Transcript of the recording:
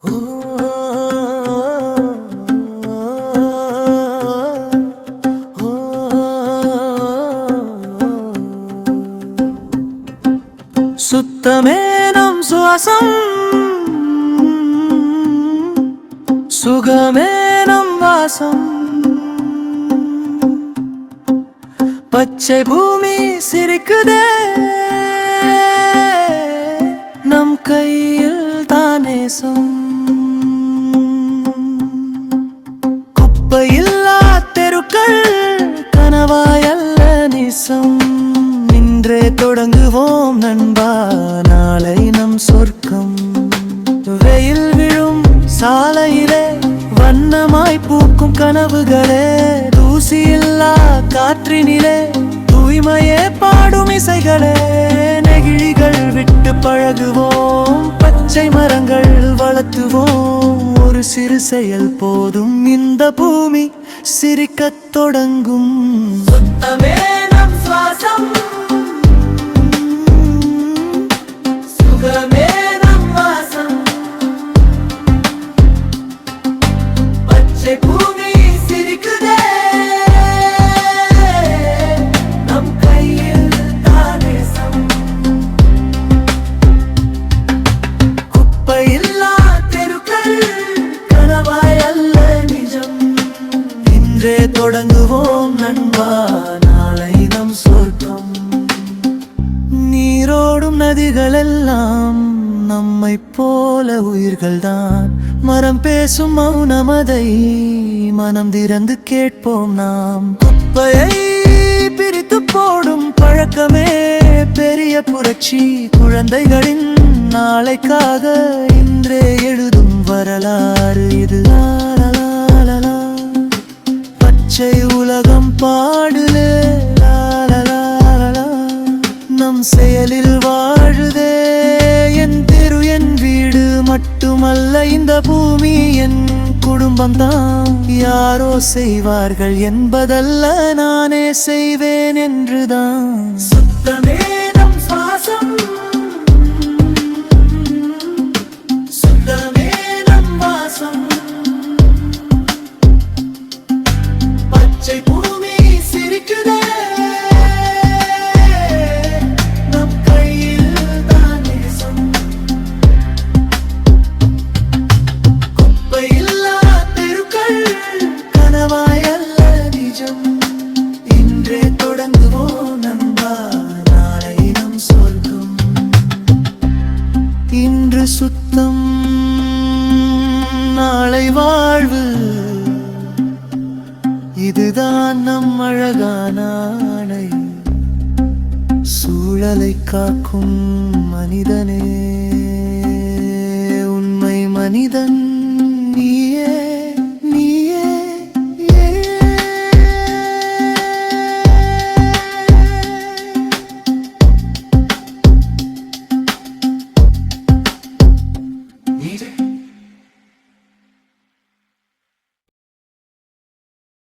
சுத்தமே நம் சுவாசம், சுகமே நம் வாசம். பச்சை பூமி சிரிக்குதே, நம் கையில் தானேசம். குப்பையில்லா தெருக்கள் கனவாயல்ல நிசம். இன்றே தொடங்குவோம் நண்பா, நாளை நம் சொர்க்கம். வெயில் விழும் சாலையிலே வண்ணமாய் பூக்கும் கனவுகளே, தூசியில்லா காற்றினிலே தூய்மையே பாடும் இசைகளே. நெகிழிகள் விட்டு பழகுவோம், பச்சை மரங்கள் வளர்த்துவோம். ஒரு சிறு செயல் போதும், இந்த பூமி சிரிக்கத் தொடங்கும். சுத்தமே நம் சுவாசம், சுகமே நம் வாசம். பச்சை பூமி சிரிக்குதே, நம் கையில் தானேசம். குப்பையில்லா தெருக்கள் கனவாய் அல்ல நிஜம். இன்றே தொடங்குவோம் நண்பா, நாளை நம் சொர்க்கம். நீரோடும் நதிகளெல்லாம் நம்மை போல உயிர்கள்தான். மரம் பேசும் மௌனமதை மனம் திறந்து கேட்போம் நாம். குப்பையை பிரித்து போடும் பழக்கமே பெரிய புரட்சி. குழந்தைகளின் நாளைக்காக இன்றே எழுதும் வரலாறு இது. லாலலாலலா, பச்சை உலகம் பாடுலே, லாலலாலலா, நம் செயலில் வாழுதே. என் தெரு என் வீடு மட்டுமல்ல, இந்த பூமி என் குடும்பம்தான். யாரோ செய்வார்கள் என்பதல்ல, நானே செய்வேன் என்றுதான். சுத்தமே நம் சுவாசம், சுத்தமே நம் வாசம். பச்சை பூமி சிரிக்குதே, நம் கையில் தானேசம். குப்பையில்லா தெருக்கள் கனவாய் அல்ல நிஜம். இன்றே தொடங்குவோம் நண்பா, நாளை நம் சொர்க்கம். இன்று சுத்தம், நாளை வாழ்வு, இதுதான் நம் அழகான ஆணை. சூழலை காக்கும் மனிதனே உண்மை மனிதன்.